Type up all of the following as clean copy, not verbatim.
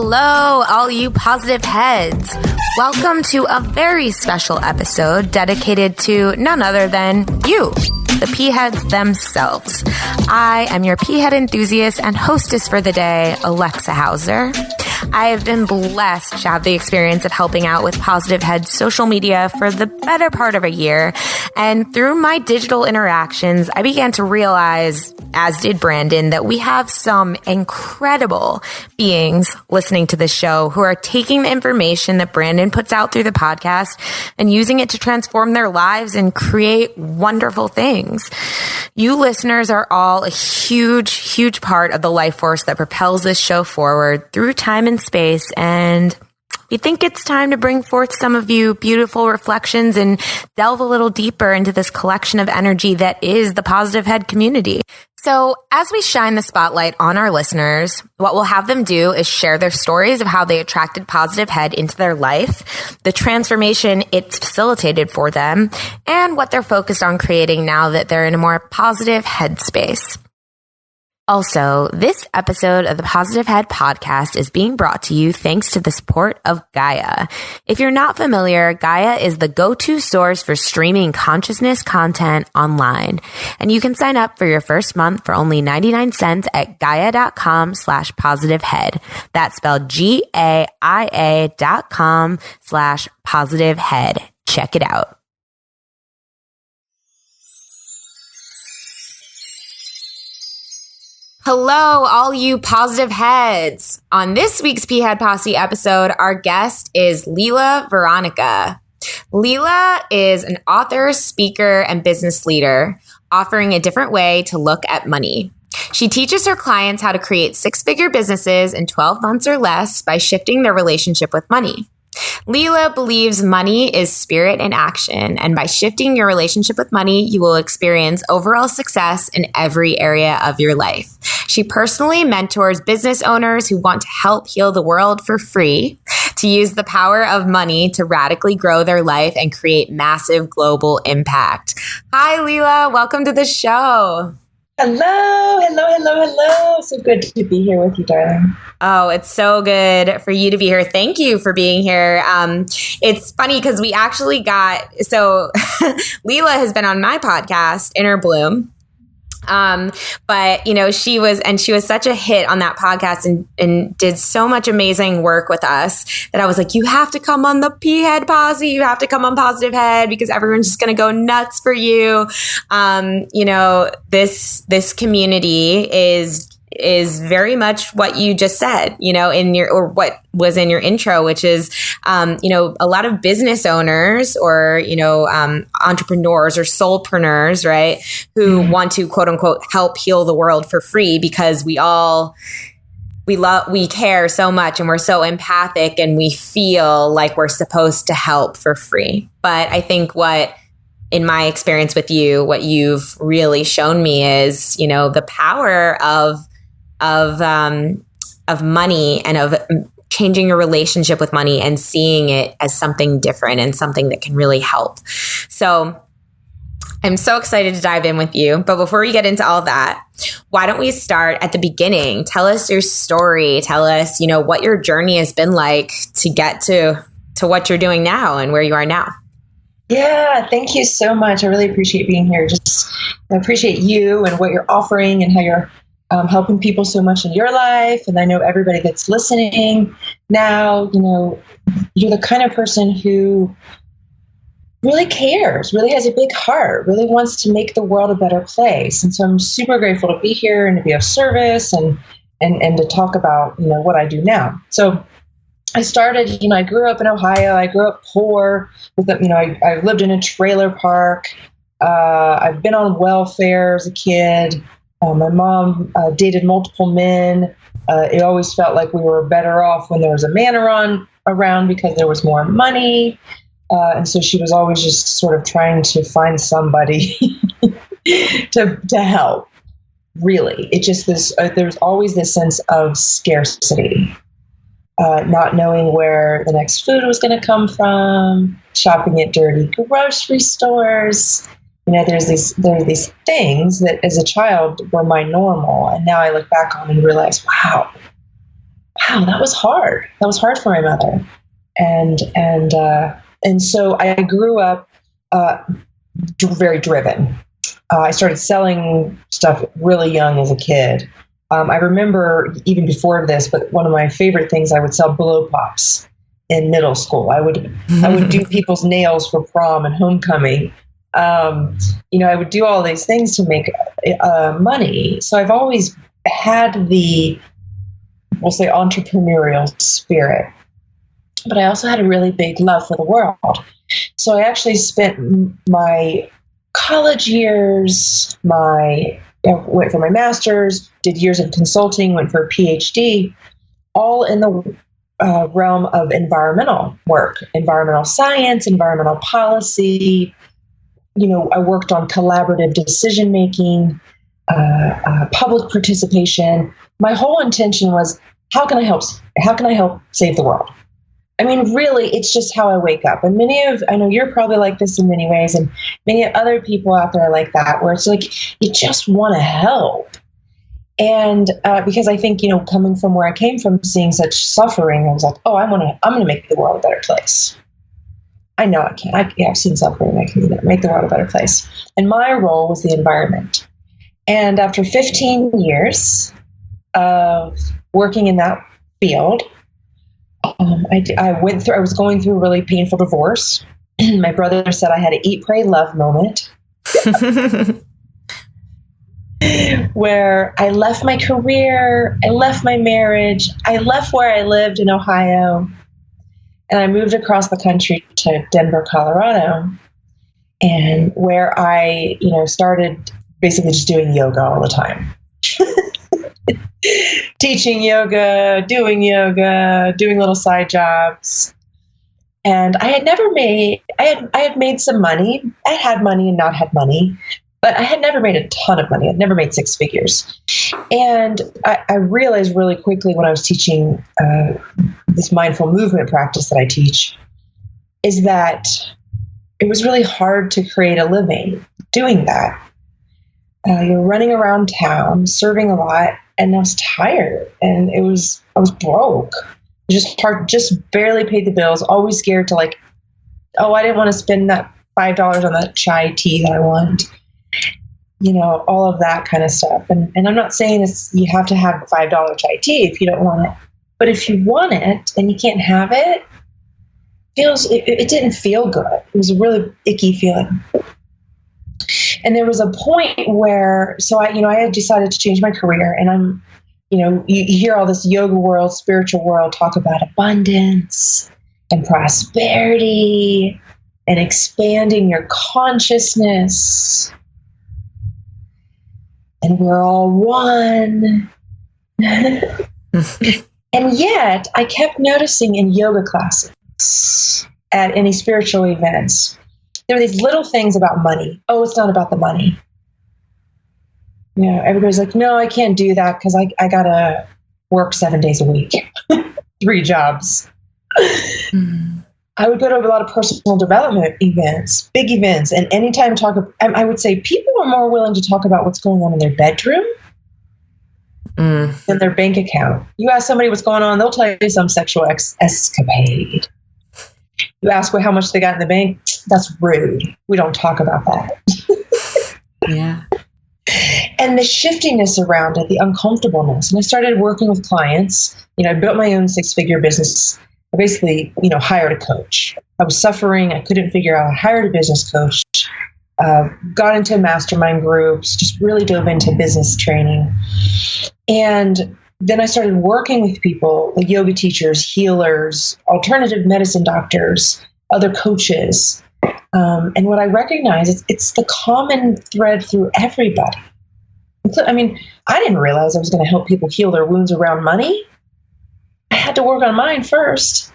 Hello, all you positive heads. Welcome to a very special episode dedicated to none other than you, the PeaHeads themselves. I am your PeaHead enthusiast and hostess for the day, Alexa Hauser. I have been blessed to have the experience of helping out with Positive Head social media for the better part of a year. And through my digital interactions, I began to realize, as did Brandon, that we have some incredible beings listening to this show who are taking the information that Brandon puts out through the podcast and using it to transform their lives and create wonderful things. You listeners are all a huge, huge part of the life force that propels this show forward through time and space. And we think it's time to bring forth some of you beautiful reflections and delve a little deeper into this collection of energy that is the Positive Head community. So as we shine the spotlight on our listeners, what we'll have them do is share their stories of how they attracted Positive Head into their life, the transformation it's facilitated for them, and what they're focused on creating now that they're in a more positive headspace. Also, this episode of the Positive Head podcast is being brought to you thanks to the support of Gaia. If you're not familiar, Gaia is the go-to source for streaming consciousness content online. And you can sign up for your first month for only 99 cents at gaia.com/positivehead. That's spelled GAIA.com/positivehead. Check it out. Hello, all you positive heads. On this week's HeAd Posse episode, our guest is Lila Veronica. Lila is an author, speaker, and business leader, offering a different way to look at money. She teaches her clients how to create six-figure businesses in 12 months or less by shifting their relationship with money. Lila believes money is spirit in action, and by shifting your relationship with money, you will experience overall success in every area of your life. She personally mentors business owners who want to help heal the world for free, to use the power of money to radically grow their life and create massive global impact. Hi, Lila. Welcome to the show. Hello. So good to be here with you, darling. Oh, it's so good for you to be here. Thank you for being here. It's funny because we actually so Lila has been on my podcast, Inner Bloom. But she was such a hit on that podcast and did so much amazing work with us that I was like, you have to come on the HeAd Posse. You have to come on Positive Head because everyone's just going to go nuts for you. This community is very much what you just said, or what was in your intro, which is, a lot of business owners or, entrepreneurs or soulpreneurs, right, who want to quote unquote help heal the world for free because we care so much and we're so empathic and we feel like we're supposed to help for free. But I think in my experience with you, what you've really shown me is, the power of money and of changing your relationship with money and seeing it as something different and something that can really help. So I'm so excited to dive in with you. But before we get into all that, why don't we start at the beginning? Tell us your story. Tell us, what your journey has been like to get to what you're doing now and where you are now. Yeah, thank you so much. I really appreciate being here. I appreciate you and what you're offering and how you're helping people so much in your life. And I know everybody that's listening now, you're the kind of person who really cares, really has a big heart, really wants to make the world a better place. And so I'm super grateful to be here and to be of service and to talk about, what I do now. So I started, I grew up in Ohio. I grew up poor with, I lived in a trailer park. I've been on welfare as a kid. My mom dated multiple men. It always felt like we were better off when there was a man around because there was more money. And so she was always just sort of trying to find somebody to help. Really, it just there's always this sense of scarcity, not knowing where the next food was going to come from, shopping at dirty grocery stores. There's these things that as a child were my normal. And now I look back on and realize, wow, wow, that was hard. That was hard for my mother. And so I grew up very driven. I started selling stuff really young as a kid. I remember even before this, but one of my favorite things, I would sell blow pops in middle school. I would do people's nails for prom and homecoming. I would do all these things to make money. So I've always had the, we'll say, entrepreneurial spirit. But I also had a really big love for the world. So I actually spent my college years, went for my master's, did years of consulting, went for a PhD, all in the realm of environmental work, environmental science, environmental policy. I worked on collaborative decision making, public participation. My whole intention was, how can I help save the world? I mean, really, it's just how I wake up. And I know you're probably like this in many ways, and many other people out there are like that, where it's like, you just want to help. And because I think, coming from where I came from, seeing such suffering, I was like, oh, I'm going to make the world a better place. I know I can. I've seen suffering. I can make the world a better place. And my role was the environment. And after 15 years of working in that field, I was going through a really painful divorce. My brother said I had an eat, pray, love moment where I left my career, I left my marriage, I left where I lived in Ohio, and I moved across the country to Denver, Colorado, and where I, started basically just doing yoga all the time. Teaching yoga, doing little side jobs. And I had made some money. I had money and not had money, but I had never made a ton of money. I'd never made six figures. And I realized really quickly when I was teaching this mindful movement practice that I teach, is that it was really hard to create a living doing that. You're running around town, serving a lot, and I was tired, and I was broke. Just hard, just barely paid the bills, always scared to I didn't want to spend that $5 on that chai tea that I want. All of that kind of stuff. And I'm not saying you have to have a $5 chai tea if you don't want it. But if you want it and you can't have it, it didn't feel good. It was a really icky feeling. And there was a point where, I had decided to change my career, and I'm, you hear all this yoga world, spiritual world talk about abundance and prosperity and expanding your consciousness. And we're all one. And yet I kept noticing in yoga classes, at any spiritual events, there were these little things about money. Oh, it's not about the money. Everybody's like, no, I can't do that because I got to work 7 days a week, 3 jobs. I would go to a lot of personal development events, big events, and anytime I would say people are more willing to talk about what's going on in their bedroom than their bank account. You ask somebody what's going on, they'll tell you some sexual escapade. You ask how much they got in the bank, that's rude. We don't talk about that. Yeah. And the shiftiness around it, the uncomfortableness. And I started working with clients. I built my own 6-figure business. I basically, hired a coach. I was suffering. I couldn't figure out. I hired a business coach, got into mastermind groups, just really dove into business training. And then I started working with people, like yoga teachers, healers, alternative medicine doctors, other coaches. And what I recognize, it's the common thread through everybody. I mean, I didn't realize I was going to help people heal their wounds around money. I had to work on mine first,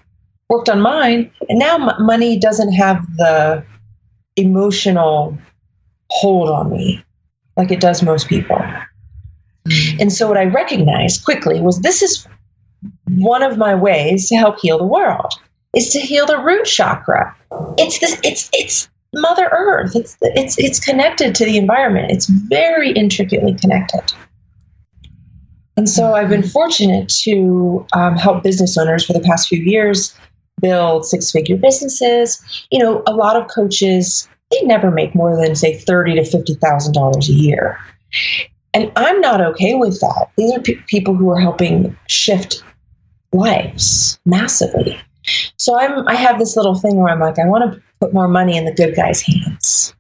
worked on mine. And now money doesn't have the emotional hold on me like it does most people. And so what I recognized quickly was this is one of my ways to help heal the world, is to heal the root chakra. It's Mother Earth. It's connected to the environment. It's very intricately connected. And so I've been fortunate to help business owners for the past few years build six-figure businesses. A lot of coaches, they never make more than, say, $30,000 to $50,000 a year. And I'm not okay with that. These are people who are helping shift lives massively. So I have this little thing where I'm like, I want to put more money in the good guys' hands.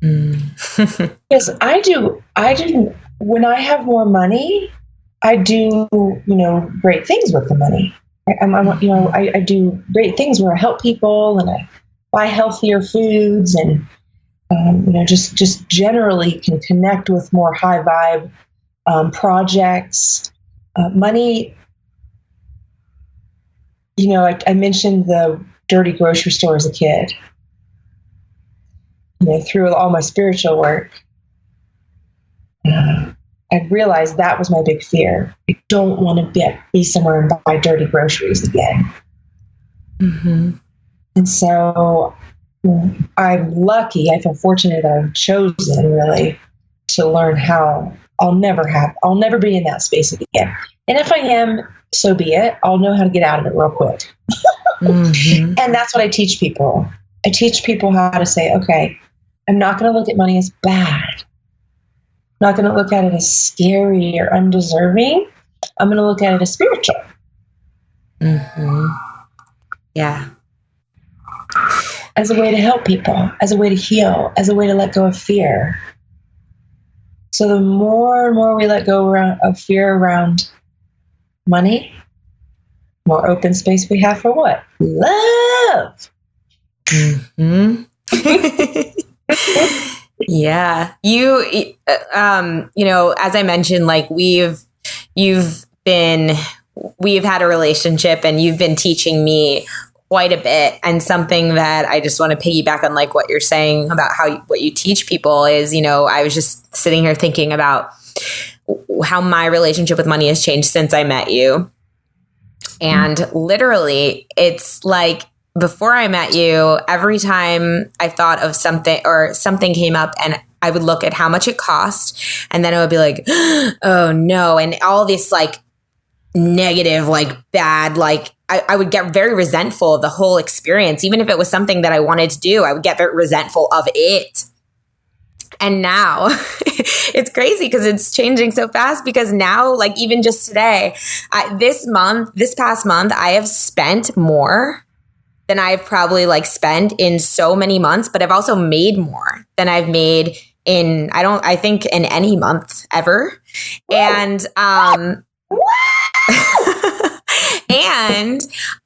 Because I do, when I have more money, I do, great things with the money. I do great things where I help people and I buy healthier foods and, just generally can connect with more high vibe projects. Money, I mentioned the dirty grocery store as a kid. Through all my spiritual work, I realized that was my big fear. I don't want to be somewhere and buy dirty groceries again. Mm-hmm. And so I'm lucky. I feel fortunate that I've chosen really to learn how I'll never be in that space again. And if I am, so be it. I'll know how to get out of it real quick. Mm-hmm. And that's what I teach people. I teach people how to say, okay, I'm not going to look at money as bad. I'm not going to look at it as scary or undeserving. I'm going to look at it as spiritual. Mm-hmm. Yeah. As a way to help people, as a way to heal, as a way to let go of fear. So the more and more we let go of fear around money, more open space we have for what? Love. Mm-hmm. Yeah. As I mentioned, like we've had a relationship and you've been teaching me quite a bit. And something that I just want to piggyback on, like what you're saying about what you teach people is, I was just sitting here thinking about how my relationship with money has changed since I met you. And literally it's like, before I met you, every time I thought of something or something came up and I would look at how much it cost and then I would be like, oh no. And all this like negative, like bad, like I would get very resentful of the whole experience. Even if it was something that I wanted to do, I would get very resentful of it. And now it's crazy because it's changing so fast, because now, like even just today, this past month, I have spent more than I've probably like spent in so many months, but I've also made more than I've made in any month ever. And, and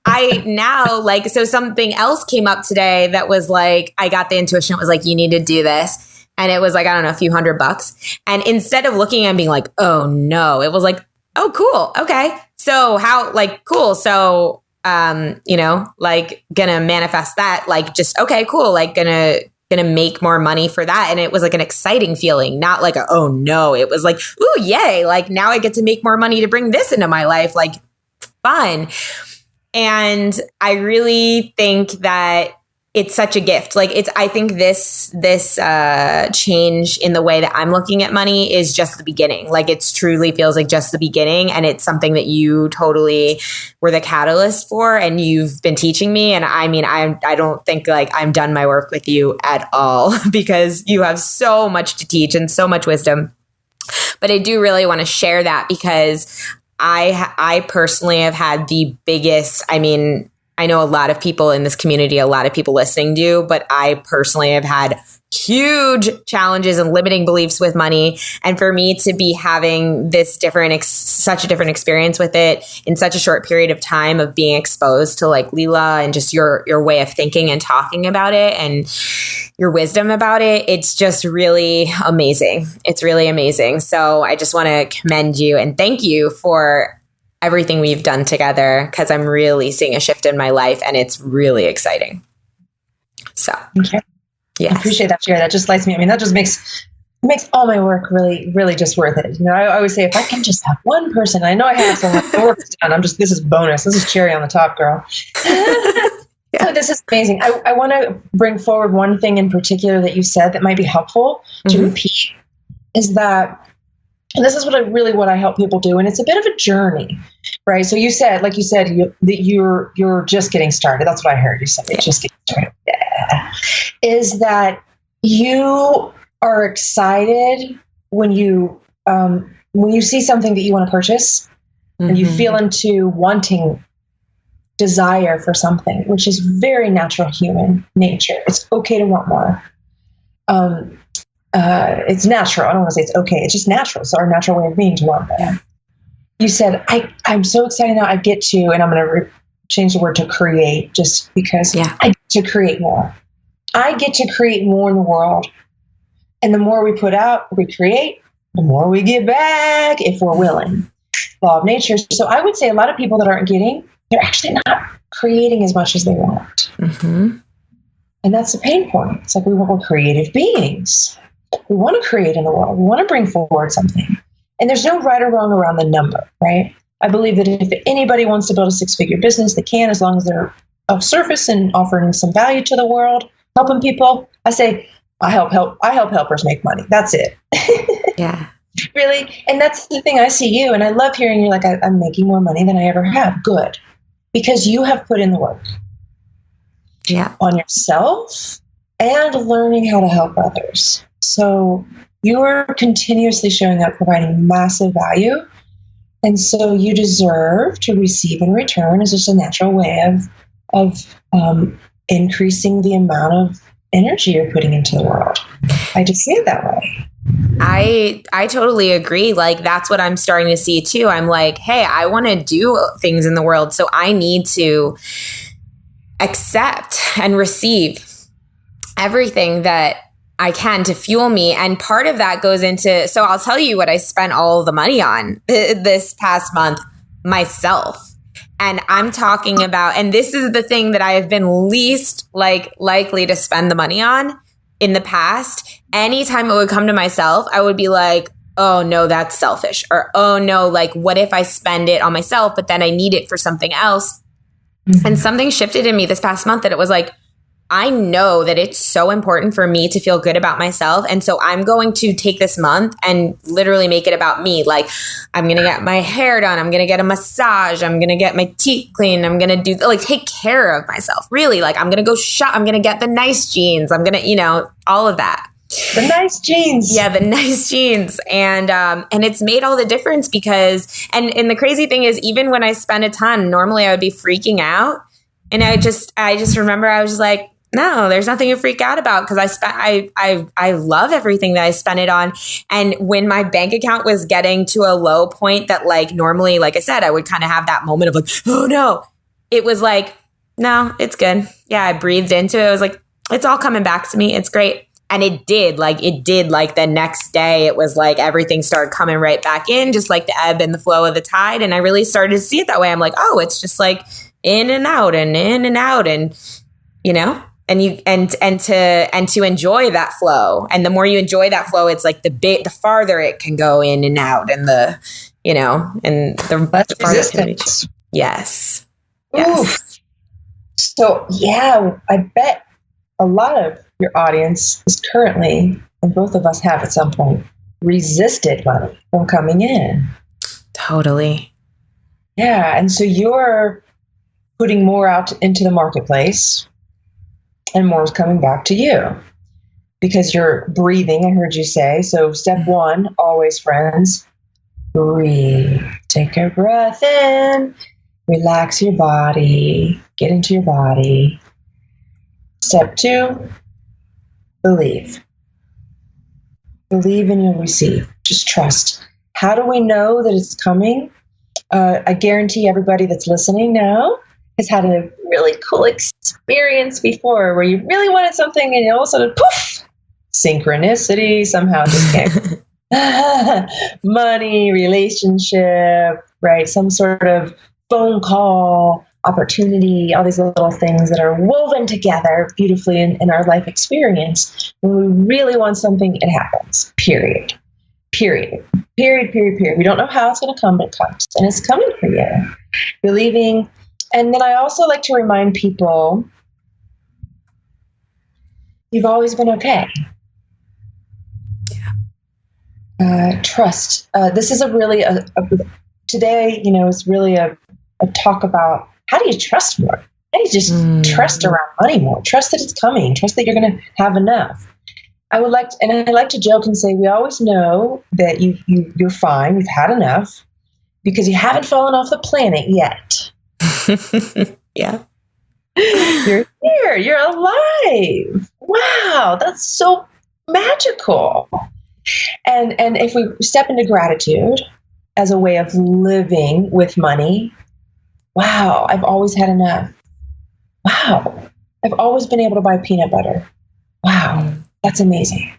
I now so something else came up today that was like, I got the intuition. It was like, you need to do this. And it was like, I don't know, a few $100. And instead of looking and being like, oh no, it was like, oh, cool. Okay. So how, like, cool. So, like gonna manifest that, like, just, okay, cool. Like gonna make more money for that. And it was like an exciting feeling, not like oh no, it was like, ooh, yay. Like now I get to make more money to bring this into my life. Like fun. And I really think that it's such a gift. Like I think this change in the way that I'm looking at money is just the beginning. Like it's truly feels like just the beginning. And it's something that you totally were the catalyst for. And you've been teaching me. And I mean, I don't think like I'm done my work with you at all, because you have so much to teach and so much wisdom. But I do really want to share that, because I personally have had the biggest, I know a lot of people in this community, a lot of people listening do, but I personally have had huge challenges and limiting beliefs with money. And for me to be having this such a different experience with it in such a short period of time, of being exposed to like Lila and just your way of thinking and talking about it and your wisdom about it, it's just really amazing. It's really amazing. So I just want to commend you and thank you for everything we've done together, because I'm really seeing a shift in my life and it's really exciting. So, yes. I appreciate that, Youre. That just lights me. That just makes all my work really, really just worth it. I always say, if I can just have one person, I know I have someone, the work is done. this is bonus. This is cherry on the top, girl. Yeah. So this is amazing. I want to bring forward one thing in particular that you said that might be helpful to repeat, is that And this is what I help people do. And it's a bit of a journey, right? So like you said, that you're just getting started. That's what I heard you say. It's just getting started. Yeah. Is that you are excited when you see something that you want to purchase, and you feel into wanting desire for something, which is very natural human nature. It's okay to want more. It's natural. I don't want to say it's okay. It's just natural. It's our natural way of being to want that. You said, I'm so excited now I get to, and I'm going to change the word to create, just because I get to create more. I get to create more in the world. And the more we put out, we create, the more we get back if we're willing. Law of nature. So I would say a lot of people that aren't getting, they're actually not creating as much as they want. And that's the pain point. It's like we're creative beings. We want to create in the world. We want to bring forward something. And there's no right or wrong around the number, right? I believe that if anybody wants to build a 6-figure business, they can, as long as they're of service and offering some value to the world, helping people. I say, I help helpers make money. That's it. Yeah. Really. And that's the thing. I see you, and I love hearing you're like, I'm making more money than I ever have. Good. Because you have put in the work. Yeah. On yourself and learning how to help others. So you're continuously showing up, providing massive value. And so you deserve to receive in return. Is just a natural way of increasing the amount of energy you're putting into the world. I just see it that way. I totally agree. Like, that's what I'm starting to see too. I'm like, hey, I want to do things in the world. So I need to accept and receive everything that I can to fuel me. And part of that goes into, so I'll tell you what I spent all the money on this past month, myself. And I'm talking about, and this is the thing that I have been least likely to spend the money on in the past. Anytime it would come to myself, I would be like, oh no, that's selfish. Or, oh no, like, what if I spend it on myself, but then I need it for something else? And something shifted in me this past month that it was like, I know that it's so important for me to feel good about myself. And so I'm going to take this month and literally make it about me. Like, I'm going to get my hair done. I'm going to get a massage. I'm going to get my teeth cleaned. I'm going to take care of myself. Really, like, I'm going to go shop. I'm going to get the nice jeans. I'm going to, all of that. The nice jeans. Yeah, the nice jeans. And it's made all the difference because, and the crazy thing is, even when I spend a ton, normally I would be freaking out. And I just remember I was just like, no, there's nothing to freak out about because I love everything that I spent it on. And when my bank account was getting to a low point that, like, normally, like I said, I would kind of have that moment of like, oh no, it was like, no, it's good. Yeah, I breathed into it. I was like, it's all coming back to me. It's great. And it did the next day, it was like everything started coming right back in, just like the ebb and the flow of the tide. And I really started to see it that way. I'm like, oh, it's just like in and out and in and out. And, and you and to enjoy that flow. And the more you enjoy that flow, it's like the farther it can go in and out, and the farther it can reach. Yes. Oof. So yeah, I bet a lot of your audience is currently, and both of us have at some point, resisted money from coming in. Totally. Yeah. And so you're putting more out into the marketplace and more is coming back to you because you're breathing. I heard you say. So step one, always, friends, breathe. Take a breath in, relax your body, get into your body. Step two, believe. Believe and you'll receive. Just trust. How do we know that it's coming? I guarantee everybody that's listening now has had a really cool experience before where you really wanted something and all of a sudden, poof, synchronicity somehow just came. Money, relationship, right? Some sort of phone call, opportunity, all these little things that are woven together beautifully in our life experience. When we really want something, it happens. Period. Period. Period, period, period. We don't know how it's going to come, but it comes. And it's coming for you. Believing. And then I also like to remind people, you've always been okay. Yeah. Trust. This is today, it's really a talk about how do you trust more? How do you just trust around money more? Trust that it's coming. Trust that you're going to have enough. I like to joke and say we always know that you're fine. You've had enough because you haven't fallen off the planet yet. Yeah. You're here. You're alive. Wow, that's so magical. And if we step into gratitude as a way of living with money, wow, I've always had enough. Wow, I've always been able to buy peanut butter. Wow, that's amazing.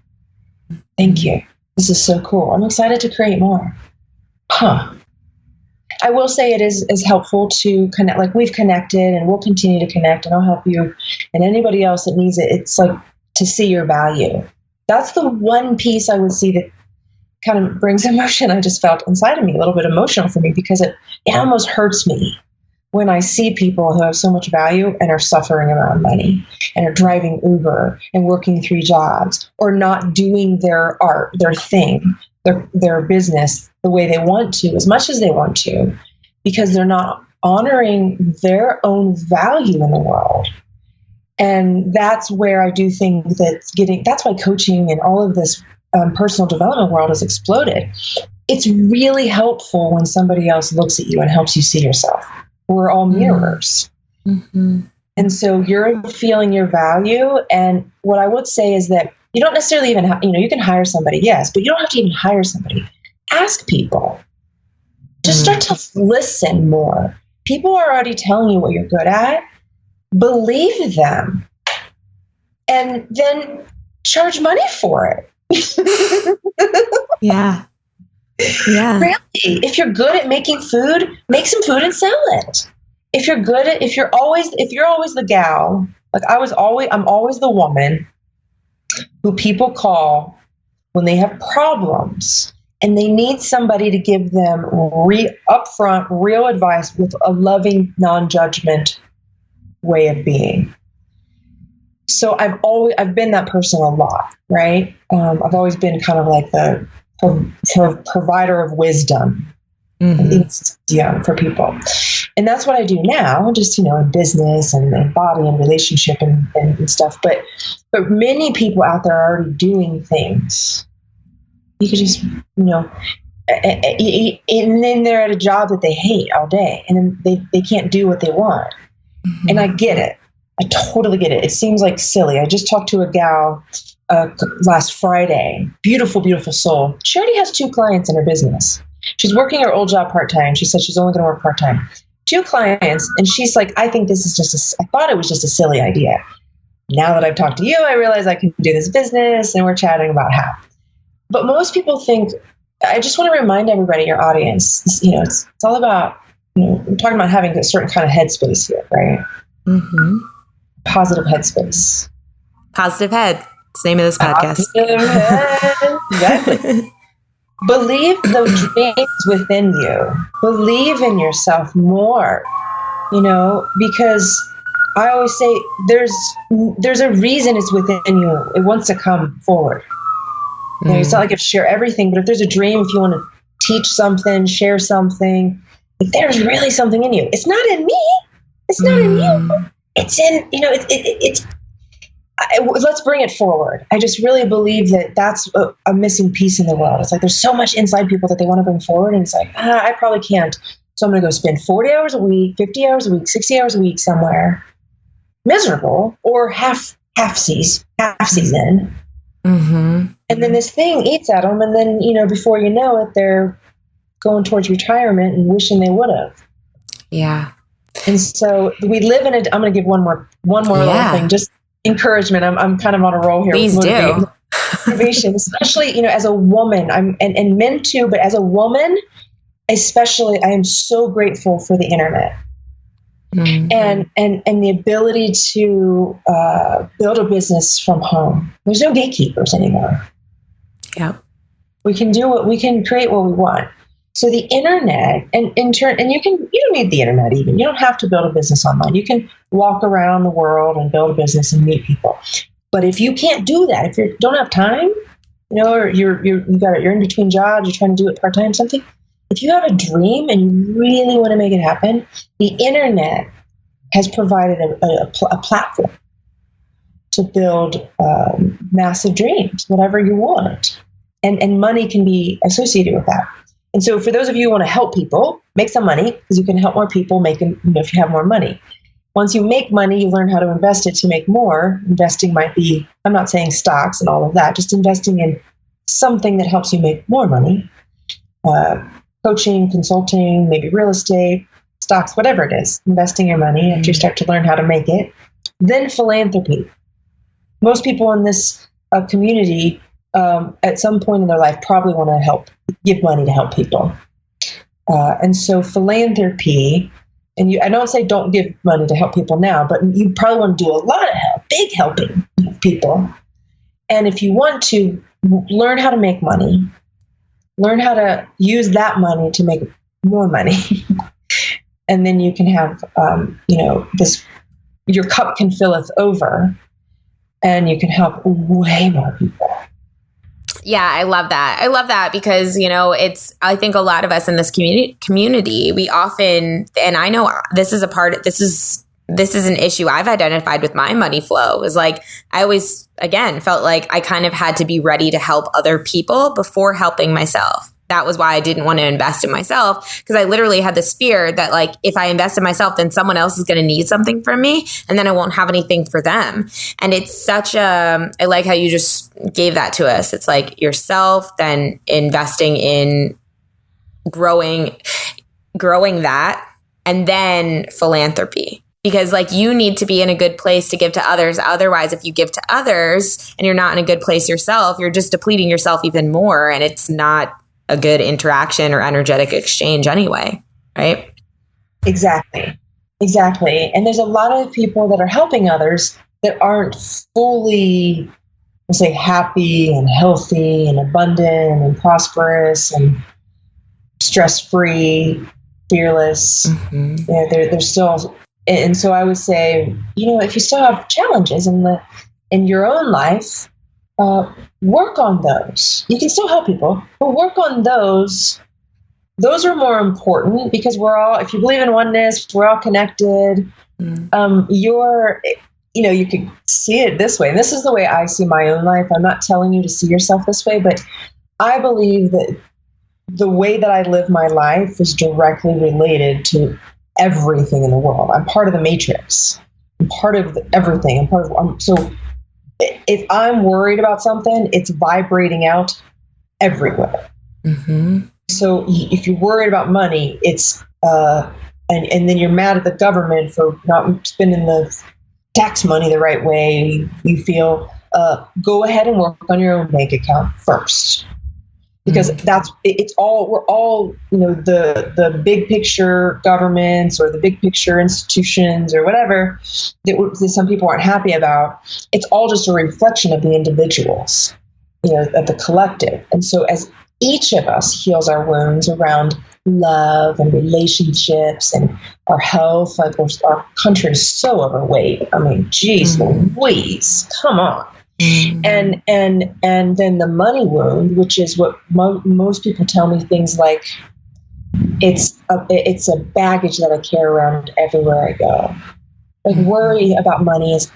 Thank you. This is so cool. I'm excited to create more. I will say it is helpful to connect, like we've connected and we'll continue to connect, and I'll help you and anybody else that needs it. It's like to see your value. That's the one piece I would see that kind of brings emotion. I just felt inside of me, a little bit emotional for me, because it almost hurts me when I see people who have so much value and are suffering around money and are driving Uber and working 3 jobs or not doing their art, their thing, their business the way they want to, as much as they want to, because they're not honoring their own value in the world. And that's where I do think that's why coaching and all of this personal development world has exploded. It's really helpful when somebody else looks at you and helps you see yourself. We're all mirrors. Mm-hmm. And so you're feeling your value. And what I would say is that you don't necessarily even you can hire somebody, yes, but you don't have to even hire somebody. Ask people. Just start to listen more. People are already telling you what you're good at. Believe them. And then charge money for it. Yeah. Yeah. Really, if you're good at making food, make some food and sell it. If you're always the gal, like I'm always the woman who people call when they have problems and they need somebody to give them upfront, real advice with a loving, non-judgment way of being. So I've been that person a lot, right? I've always been kind of like the provider of wisdom, for people. And that's what I do now, just, in business and body and relationship and stuff. But many people out there are already doing things. You could just, and then they're at a job that they hate all day, and then they can't do what they want. Mm-hmm. And I get it. I totally get it. It seems like silly. I just talked to a gal last Friday. Beautiful, beautiful soul. She already has 2 clients in her business. She's working her old job part-time. She said she's only going to work part-time. 2 clients. And she's like, I think this is I thought it was just a silly idea. Now that I've talked to you, I realize I can do this business, and we're chatting about how. But most people think, I just want to remind everybody, your audience, it's all about, we're talking about having a certain kind of headspace here, right? Mm-hmm. Positive headspace. Positive head. It's the name of this podcast. Exactly. Believe the dreams within you. Believe in yourself more, because I always say there's a reason it's within you. It wants to come forward. It's not like you have to share everything, but if there's a dream, if you want to teach something, share something, if there's really something in you, it's not in me. It's not in you. It's in, let's bring it forward. I just really believe that that's a missing piece in the world. It's like there's so much inside people that they want to bring forward, and it's like, I probably can't. So I'm going to go spend 40 hours a week, 50 hours a week, 60 hours a week somewhere, miserable, or half season. Mm-hmm. And then this thing eats at them, and then, before you know it, they're going towards retirement and wishing they would have. Yeah. And so we live in I'm going to give one more little thing, just encouragement. I'm kind of on a roll here. Please do. Motivation, especially, as a woman, and men too, but as a woman, especially, I am so grateful for the internet. Mm-hmm. And the ability to build a business from home. There's no gatekeepers anymore. Yeah. We can create what we want. So the internet, and in turn, and you don't need the internet even. You don't have to build a business online. You can walk around the world and build a business and meet people. But if you can't do that, if you don't have time, or you're in between jobs, you're trying to do it part-time, something. If you have a dream and you really want to make it happen, the internet has provided a platform to build massive dreams, whatever you want. And money can be associated with that. And so for those of you who want to help people, make some money, because you can help more people if you have more money. Once you make money, you learn how to invest it to make more. Investing might be, I'm not saying stocks and all of that, just investing in something that helps you make more money. Coaching, consulting, maybe real estate, stocks, whatever it is. Investing your money after you start to learn how to make it. Then philanthropy. Most people in this community at some point in their life probably want to give money to help people. And so philanthropy, and I don't say don't give money to help people now, but you probably want to do a lot of help, big helping of people. And if you want to learn how to make money, learn how to use that money to make more money, and then you can have, your cup can filleth over, and you can help way more people. Yeah, I love that. I love that because, I think a lot of us in this community, we often, and I know this is an issue I've identified with my money flow, is like, I always, again, felt like I kind of had to be ready to help other people before helping myself. That was why I didn't want to invest in myself, because I literally had this fear that, like, if I invest in myself, then someone else is going to need something from me, and then I won't have anything for them. And it's such I like how you just gave that to us. It's like yourself, then investing in growing that, and then philanthropy. Because, like, you need to be in a good place to give to others. Otherwise, if you give to others and you're not in a good place yourself, you're just depleting yourself even more, and it's not a good interaction or energetic exchange anyway, right? Exactly. And there's a lot of people that are helping others that aren't fully, let's say, happy and healthy and abundant and prosperous and stress-free, fearless. Mm-hmm. They're still, and so I would say, if you still have challenges in your own life, work on those. You can still help people, but work on those. Those are more important because we're all, if you believe in oneness, we're all connected. You can see it this way. And this is the way I see my own life. I'm not telling you to see yourself this way, but I believe that the way that I live my life is directly related to everything in the world. I'm part of the matrix. I'm part of everything. So if I'm worried about something, it's vibrating out everywhere. Mm-hmm. So if you're worried about money, it's and then you're mad at the government for not spending the tax money the right way, you feel, go ahead and work on your own bank account first. Because we're all, the big picture governments or the big picture institutions or whatever that some people aren't happy about. It's all just a reflection of the individuals, of the collective. And so as each of us heals our wounds around love and relationships and our health, like our country is so overweight. I mean, geez, Louise, come on. And then the money wound, which is what most people tell me, things like it's a baggage that I carry around everywhere I go. Like worry about money is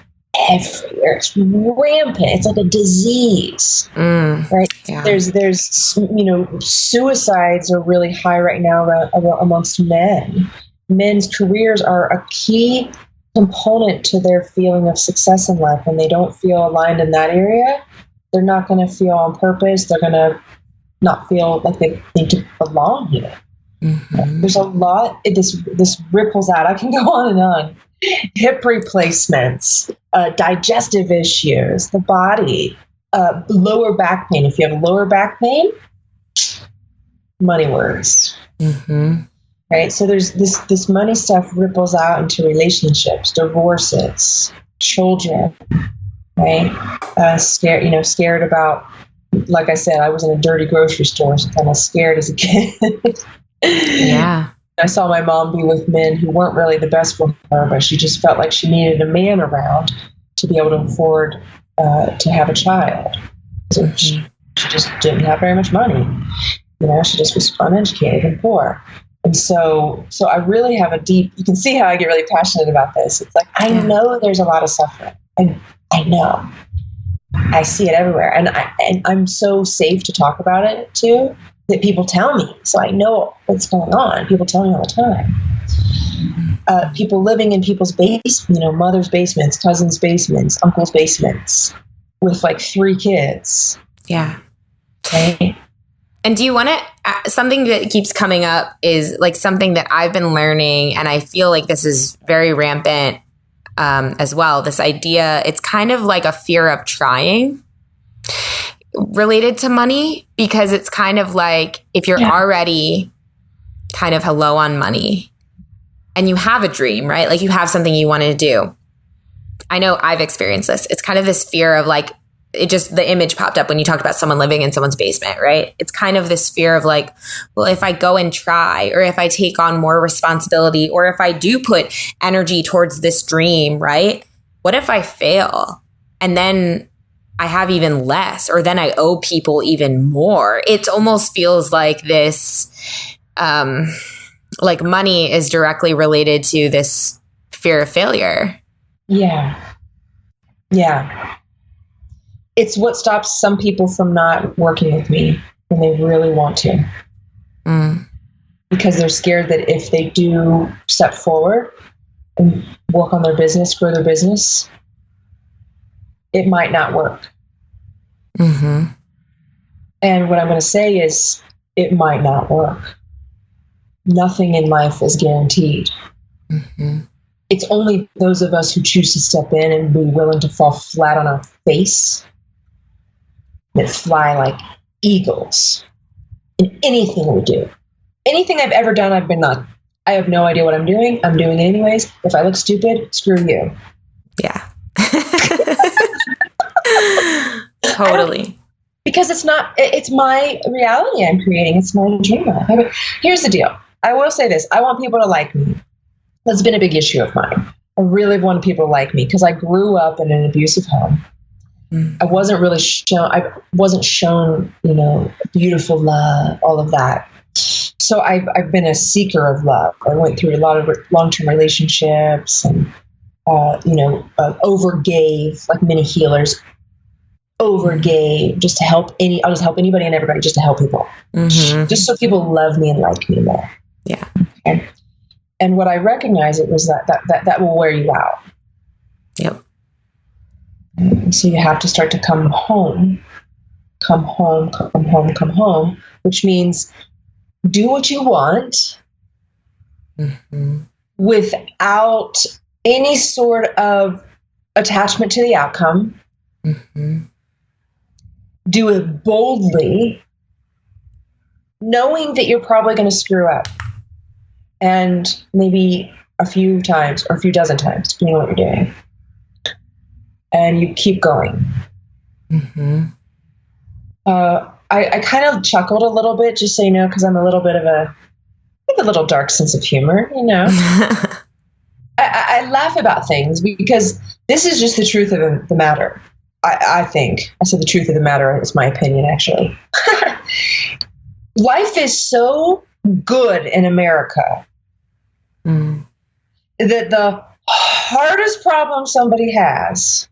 everywhere. It's rampant. It's like a disease, right? Yeah. There's suicides are really high right now amongst men. Men's careers are a key component to their feeling of success in life. When they don't feel aligned in that area, they're not going to feel on purpose. They're going to not feel like they need to belong here. Mm-hmm. There's a lot. This ripples out. I can go on and on. Hip replacements, digestive issues, the body, lower back pain. If you have lower back pain, money worries. Mm-hmm. Right. So there's this money stuff ripples out into relationships, divorces, children, right? Scared about, like I said, I was in a dirty grocery store, so kind of scared as a kid. Yeah. I saw my mom be with men who weren't really the best for her, but she just felt like she needed a man around to be able to afford to have a child. So she just didn't have very much money. She just was uneducated and poor. And so I really have a deep, you can see how I get really passionate about this. It's like, I know there's a lot of suffering. And I know. I see it everywhere. And I'm so safe to talk about it too, that people tell me. So I know what's going on. People tell me all the time. People living in people's basements, mother's basements, cousins' basements, uncles' basements with like 3 kids. Yeah. Okay. And do you want to, something that keeps coming up is like something that I've been learning, and I feel like this is very rampant as well. This idea, it's kind of like a fear of trying related to money, because it's kind of like if you're already kind of low on money and you have a dream, right? Like you have something you want to do. I know I've experienced this. It's kind of this fear of like, the image popped up when you talked about someone living in someone's basement, right? It's kind of this fear of like, well, if I go and try, or if I take on more responsibility, or if I do put energy towards this dream, right? What if I fail? And then I have even less, or then I owe people even more. It almost feels like this, like money is directly related to this fear of failure. Yeah. Yeah. It's what stops some people from not working with me when they really want to. Because they're scared that if they do step forward and work on their business, grow their business, it might not work. Mm-hmm. And what I'm going to say is it might not work. Nothing in life is guaranteed. Mm-hmm. It's only those of us who choose to step in and be willing to fall flat on our face that fly like eagles in anything we do. Anything I've ever done, I have no idea what I'm doing. I'm doing it anyways. If I look stupid, screw you. Yeah. Totally. Because it's my reality I'm creating. It's my dream. Here's the deal. I will say this. I want people to like me. That's been a big issue of mine. I really want people to like me because I grew up in an abusive home. I wasn't really shown, beautiful love, all of that. So I've been a seeker of love. I went through a lot of long-term relationships and, overgave, like many healers, overgave just to help I'll just help anybody and everybody just to help people. Mm-hmm. Just so people love me and like me more. Yeah. Okay? And what I recognize it was that will wear you out. Yep. And so you have to start to come home, which means do what you want without any sort of attachment to the outcome. Do it boldly, knowing that you're probably going to screw up. And maybe a few times or a few dozen times, depending on what you're doing. And you keep going. I kind of chuckled a little bit, just so you know, because I'm a little bit of a little dark sense of humor, I laugh about things because this is just the truth of the matter. I think. I said the truth of the matter is my opinion, actually. Life is so good in America that the hardest problem somebody has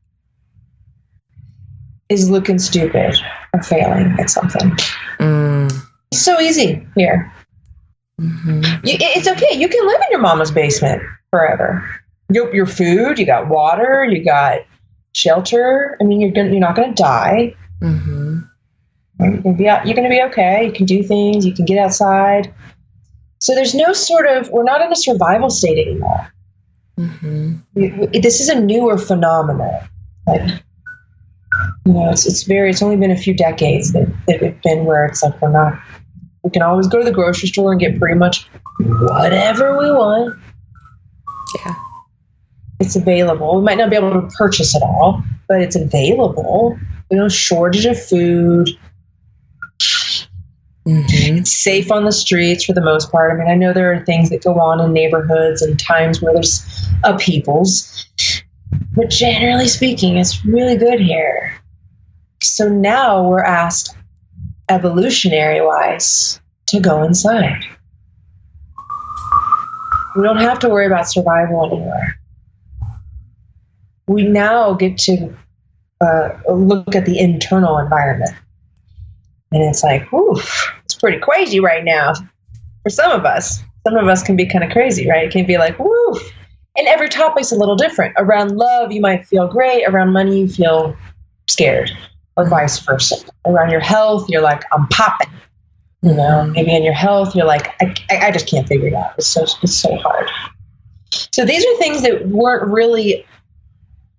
is looking stupid or failing at something. It's so easy here. It's okay. You can live in your mama's basement forever. Your food, you got water, you got shelter. I mean, you're not going to die. You're going to be okay. You can do things. You can get outside. So there's no we're not in a survival state anymore. This is a newer phenomenon. Like, it's only been a few decades that we've been where it's like we can always go to the grocery store and get pretty much whatever we want. Yeah. It's available. We might not be able to purchase it all, but it's available. There's no shortage of food. It's safe on the streets for the most part. I mean, I know there are things that go on in neighborhoods and times where there's upheavals, but generally speaking, it's really good here. So now we're asked, evolutionary wise, to go inside. We don't have to worry about survival anymore. We now get to look at the internal environment. And it's like, oof, it's pretty crazy right now. For some of us can be kind of crazy, right? It can be like, woof. And every topic's a little different. Around love, you might feel great. Around money, you feel scared, or vice versa. Around your health, you're like, I'm popping. You know, maybe in your health, you're like, I just can't figure it out. It's so hard. So these are things that weren't really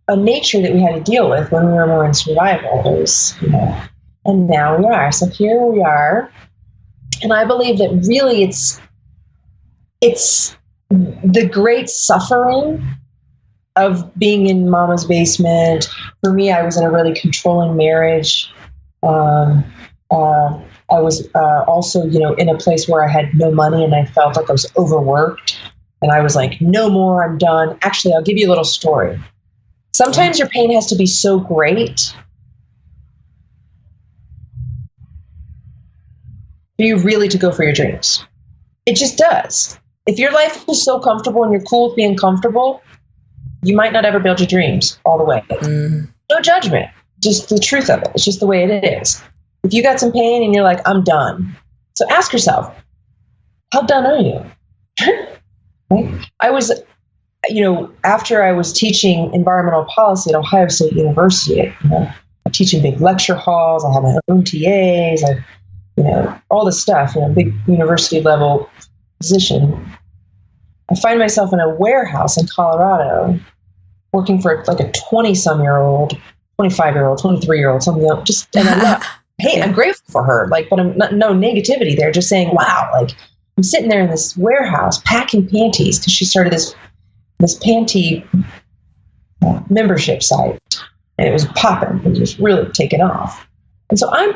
a nature that we had to deal with when we were more in survival. It was, you know, and now we are. So here we are. And I believe that really it's the great suffering of being in mama's basement. For me, I was in a really controlling marriage. I was also, you know, in a place where I had no money and I felt like I was overworked. And I was like, no more, I'm done. Actually, I'll give you a little story. Sometimes your pain has to be so great for you really to go for your dreams. It just does. If your life is so comfortable and you're cool with being comfortable, you might not ever build your dreams all the way. No judgment, just the truth of it. It's just the way it is. If you got some pain and you're like, I'm done. So ask yourself, how done are you? Right? I was, you know, after I was teaching environmental policy at Ohio State University, you know, I'm teaching big lecture halls. I have my own TAs. I, you know, all this stuff, you know, big university level position. I find myself in a warehouse in Colorado working for like a 20-some-year-old, 25-year-old, 23-year-old, something else. Just, and I'm grateful for her, like, but I'm not, no negativity there, just saying, wow, like, I'm sitting there in this warehouse packing panties because she started this panty membership site, and it was popping and just really taking off. And so I'm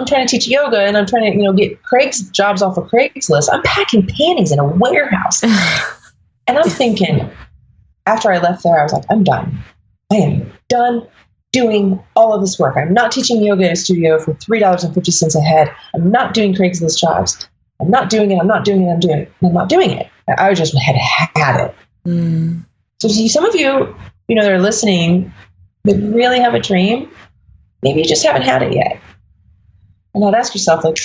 trying to teach yoga, and I'm trying to, you know, get Craig's jobs off of Craigslist. I'm packing panties in a warehouse. And I'm thinking, after I left there, I was like, I'm done. I am done doing all of this work. I'm not teaching yoga in a studio for $3.50 a head. I'm not doing Craigslist jobs. I'm not doing it. I'm not doing it. I just had it. So see, some of you, you know, that are listening, that really have a dream. Maybe you just haven't had it yet. And I'd ask yourself, like,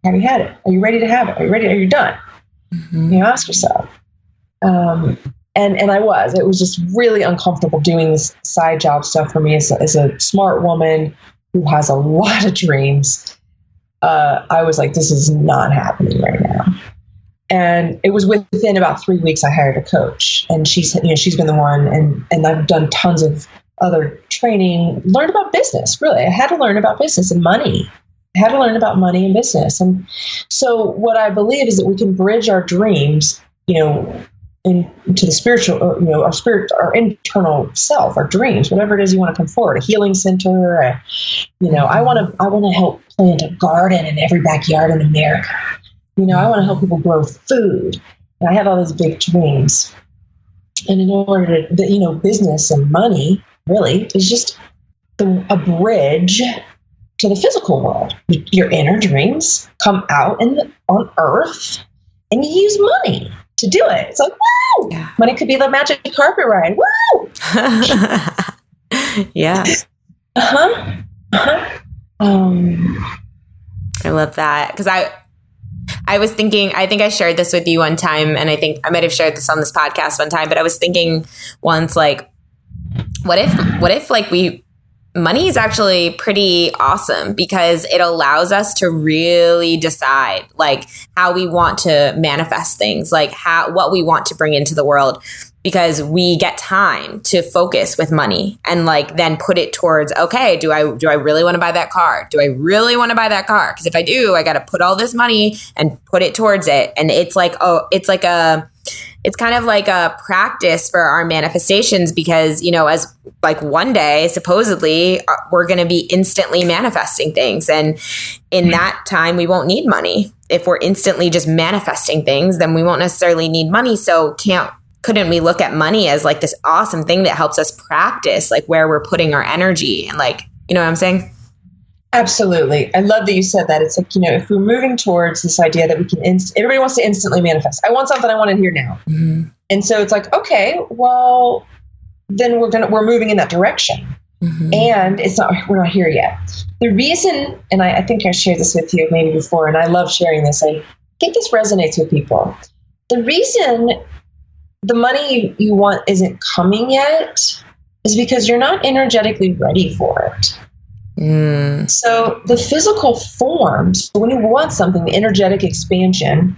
have you had it? Are you ready to have it? Are you ready? Are you done? You know, ask yourself. And I was. It was just really uncomfortable doing this side job stuff for me as a smart woman who has a lot of dreams. I was like, this is not happening right now. And it was within about 3 weeks I hired a coach, and she's been the one, and I've done tons of other training, learned about business. Really, I had to learn about business and money. I had to learn about money and business. And so what I believe is that we can bridge our dreams, you know, into the spiritual, or, you know, our spirit, our internal self, our dreams, whatever it is you want to come forward, a healing center, I want to help plant a garden in every backyard in America. You know, I want to help people grow food. And I have all these big dreams. And in order to, you know, business and money really is just a bridge to the physical world. Your inner dreams come out on earth, and you use money to do it. It's like, woo! Yeah. Money could be the magic carpet ride. Woo! Yeah. I love that. Because I was thinking, I think I shared this with you one time, and I think I might have shared this on this podcast one time, but I was thinking once, like, what if like money is actually pretty awesome because it allows us to really decide like how we want to manifest things, like what we want to bring into the world, because we get time to focus with money and like then put it towards, okay, do I really want to buy that car? Do I really want to buy that car? Because if I do, I got to put all this money and put it towards it. And it's like, it's kind of like a practice for our manifestations because, you know, as like one day, supposedly, we're going to be instantly manifesting things. And in that time, we won't need money. If we're instantly just manifesting things, then we won't necessarily need money. So couldn't we look at money as like this awesome thing that helps us practice like where we're putting our energy and like, you know what I'm saying? Absolutely. I love that you said that. It's like, if we're moving towards this idea that we can, everybody wants to instantly manifest. I want something, I want it here now. Mm-hmm. And so it's like, okay, well, then we're moving in that direction. Mm-hmm. And we're not here yet. The reason, and I think I shared this with you maybe before, and I love sharing this. I think this resonates with people. The reason the money you want isn't coming yet is because you're not energetically ready for it. So the physical forms, when you want something, the energetic expansion,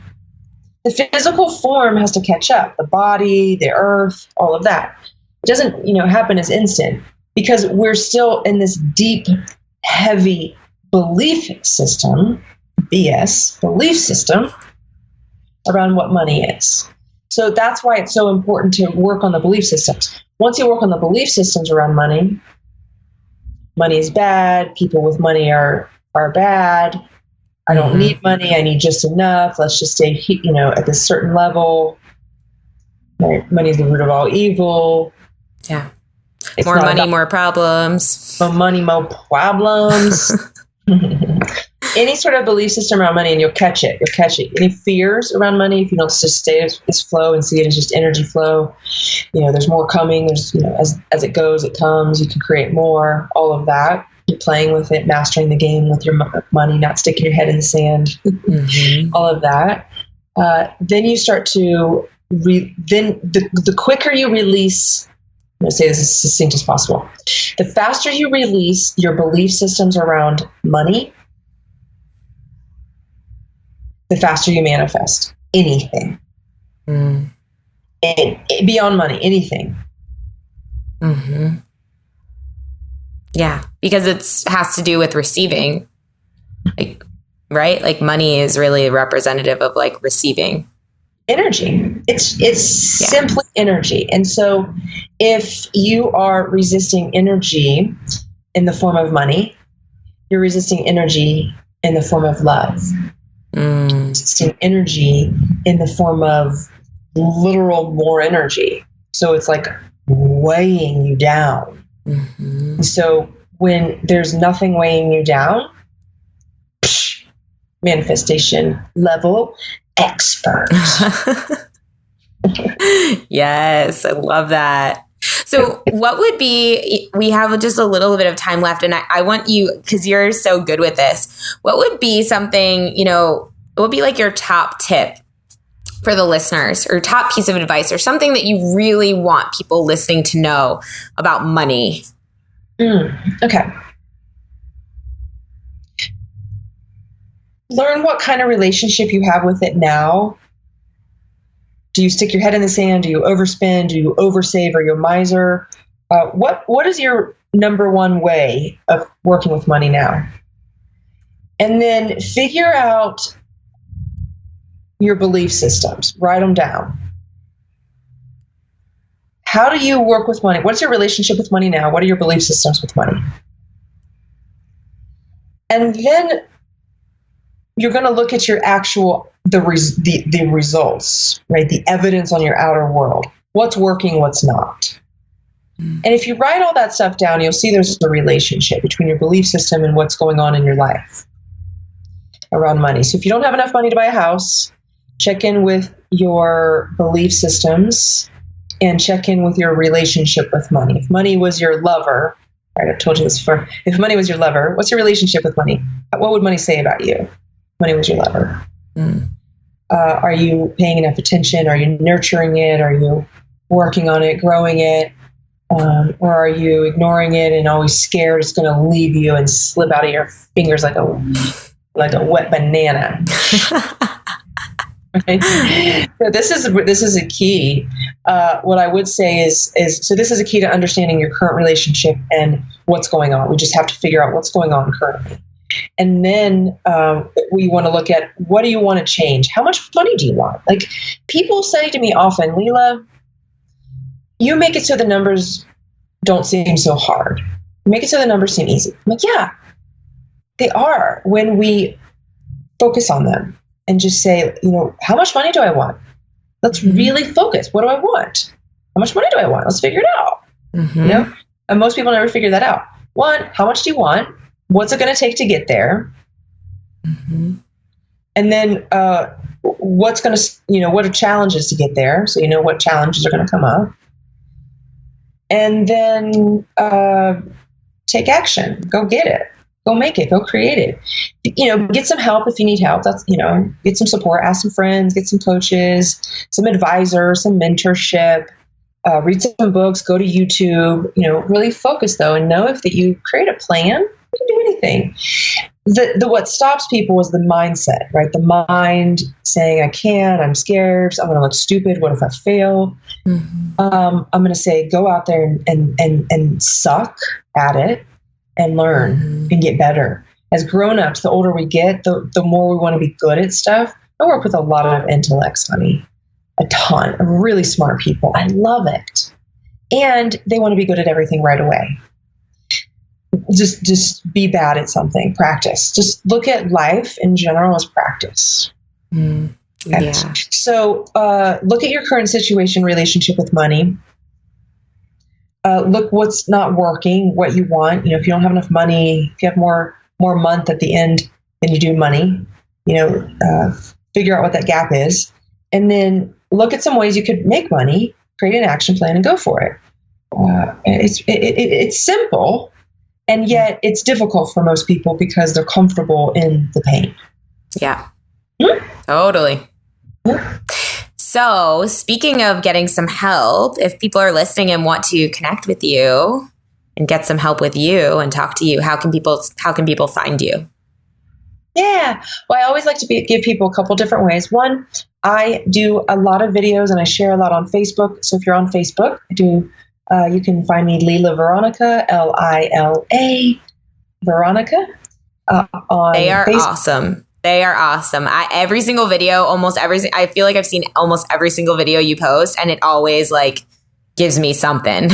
the physical form has to catch up. The body, the earth, all of that. It doesn't, happen as instant because we're still in this deep, heavy belief system, BS, belief system around what money is. So that's why it's so important to work on the belief systems. Once you work on the belief systems around money is bad. People with money are bad. I don't need money. I need just enough. Let's just stay, at this certain level. Right? Money is the root of all evil. Yeah. More money, more problems. More money, more problems. Any sort of belief system around money, and you'll catch it. Any fears around money, if you don't just stay as flow and see it as just energy flow, there's more coming. There's, as it goes, it comes. You can create more. All of that. You're playing with it, mastering the game with your money, not sticking your head in the sand. All of that. Then you start to then the quicker you release. I'm going to say this as succinct as possible. The faster you release your belief systems around money, the faster you manifest anything. And beyond money, anything. Mm-hmm. Yeah, because it has to do with receiving, right? Like money is really representative of like receiving energy. It's simply energy. And so if you are resisting energy in the form of money, you're resisting energy in the form of love. Resisting energy in the form of literal more energy. So it's like weighing you down. So when there's nothing weighing you down, manifestation level expert. Yes, I love that. So what would be, we have just a little bit of time left, and I want you, because you're so good with this, what would be something, what would be like your top tip for the listeners, or top piece of advice, or something that you really want people listening to know about money? Okay. Learn what kind of relationship you have with it now. Do you stick your head in the sand? Do you overspend? Do you oversave? Are you a miser? What is your number one way of working with money now? And then figure out your belief systems. Write them down. How do you work with money? What's your relationship with money now? What are your belief systems with money? And then you're going to look at your actual, the results, right? The evidence on your outer world. What's working, what's not. And if you write all that stuff down, you'll see there's a relationship between your belief system and what's going on in your life around money. So if you don't have enough money to buy a house, check in with your belief systems and check in with your relationship with money. If money was your lover, right? I've told you this before. If money was your lover, what's your relationship with money? What would money say about you? Money was your lover. Are you paying enough attention? Are you nurturing it? Are you working on it, growing it? Or are you ignoring it and always scared it's going to leave you and slip out of your fingers like a wet banana? Right? So this is a key. What I would say is so this is a key to understanding your current relationship and what's going on. We just have to figure out what's going on currently. And then we want to look at, what do you want to change? How much money do you want? Like, people say to me often, Lila, you make it so the numbers don't seem so hard. You make it so the numbers seem easy. I'm like, yeah, they are, when we focus on them and just say, how much money do I want? Let's really focus. What do I want? How much money do I want? Let's figure it out. And most people never figure that out. One, how much do you want? what's it going to take to get there? Mm-hmm. And then what's going to, what are challenges to get there? So you know what challenges are going to come up. And then take action. Go get it. Go make it. Go create it. Get some help if you need help. That's, get some support. Ask some friends. Get some coaches, some advisors, some mentorship. Read some books. Go to YouTube. Really focus though, and know if that you create a plan, you can do anything. The what stops people is the mindset, right? The mind saying, I can't, I'm scared, I'm going to look stupid. What if I fail? Mm-hmm. I'm going to say, go out there and suck at it and learn and get better. As grown-ups, the older we get, the more we want to be good at stuff. I work with a lot of intellects, honey. A ton of really smart people. I love it. And they want to be good at everything right away. Just be bad at something. Practice. Just look at life in general as practice. Yeah. So look at your current situation, relationship with money. Look what's not working, what you want. If you don't have enough money, if you have more month at the end than you do money, figure out what that gap is. And then look at some ways you could make money, create an action plan, and go for it. It's simple. And yet it's difficult for most people because they're comfortable in the pain. Yeah, totally. So speaking of getting some help, if people are listening and want to connect with you and get some help with you and talk to you, how can people find you? Yeah. Well, I always like to give people a couple different ways. One, I do a lot of videos and I share a lot on Facebook. So if you're on Facebook, you can find me Lila Veronica, Lila Veronica. They are awesome. They are awesome. Every single video, I feel like I've seen almost every single video you post, and it always gives me something.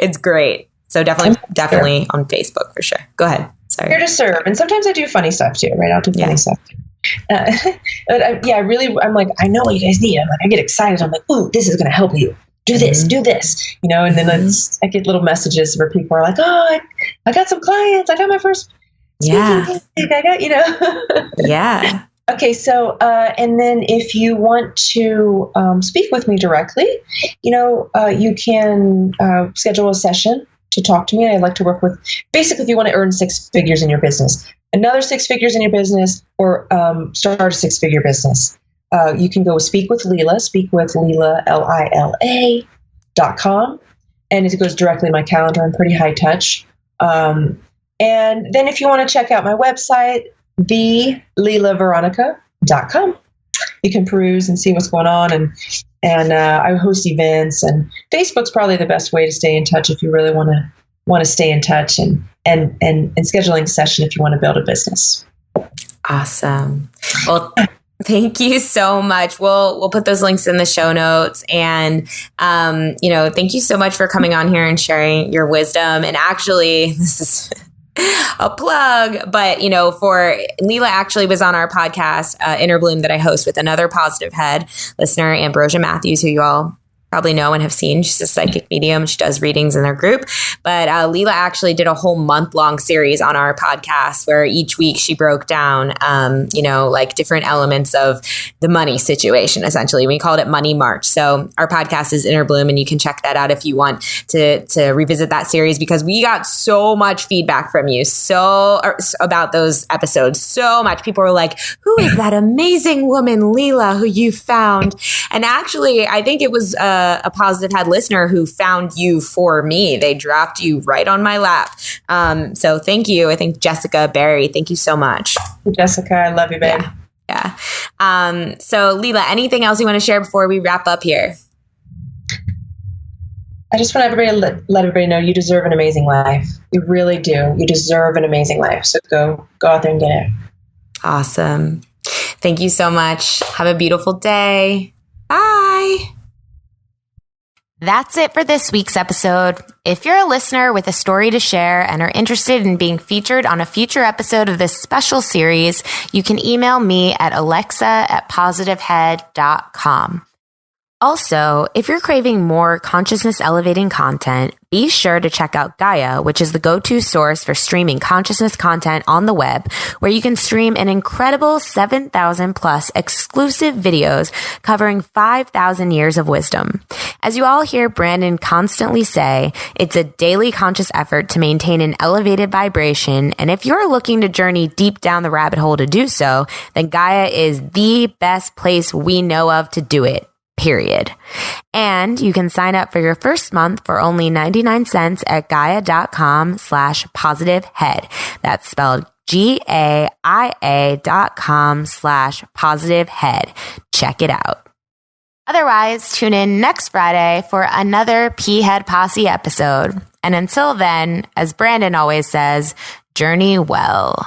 It's great. So definitely on Facebook for sure. Go ahead. Sorry. Here to serve. And sometimes I do funny stuff too, right? I'll do funny stuff. I'm like, I know what you guys need. I get excited. I'm like, ooh, this is going to help you. Do this, do this, and then I get little messages where people are like, oh, I got some clients. I got my first speaking gig. I got, Yeah. Okay. So, and then if you want to speak with me directly, you can schedule a session to talk to me. I like to work with, basically, if you want to earn 6 figures in your business, another 6 figures in your business, or start a 6-figure business. You can go speak with Lila, Lila.com. And it goes directly to my calendar. I'm pretty high touch. And then if you want to check out my website, thelilaveronica.com, you can peruse and see what's going on. And I host events, and Facebook's probably the best way to stay in touch if you really want to stay in touch, and scheduling a session if you want to build a business. Awesome. Well, thank you so much. We'll put those links in the show notes. And, thank you so much for coming on here and sharing your wisdom. And actually, this is a plug, but, for Lila actually was on our podcast, Inner Bloom, that I host with another Positive HeAd listener, Ambrosia Matthews, who you all probably know and have seen. She's a psychic medium. She does readings in their group. But Lila actually did a whole month-long series on our podcast where each week she broke down, different elements of the money situation, essentially. We called it Money March. So our podcast is Inner Bloom, and you can check that out if you want to revisit that series, because we got so much feedback from you about those episodes. So much. People were like, who is that amazing woman, Lila, who you found? And actually, I think it was a Positive HeAd listener who found you for me. They dropped you right on my lap. So thank you. I think Jessica Barry, thank you so much. Jessica, I love you, babe. Yeah. So Lila, anything else you want to share before we wrap up here? I just want everybody to let everybody know you deserve an amazing life. You really do. You deserve an amazing life. So go out there and get it. Awesome. Thank you so much. Have a beautiful day. Bye. That's it for this week's episode. If you're a listener with a story to share and are interested in being featured on a future episode of this special series, you can email me at alexa@positivehead.com. Also, if you're craving more consciousness elevating content, be sure to check out Gaia, which is the go-to source for streaming consciousness content on the web, where you can stream an incredible 7,000 plus exclusive videos covering 5,000 years of wisdom. As you all hear Brandon constantly say, it's a daily conscious effort to maintain an elevated vibration, and if you're looking to journey deep down the rabbit hole to do so, then Gaia is the best place we know of to do it. Period. And you can sign up for your first month for only 99 cents at gaia.com/positivehead. That's spelled GAIA.com/positivehead. Check it out. Otherwise, tune in next Friday for another HeAd Posse episode. And until then, as Brandon always says, journey well.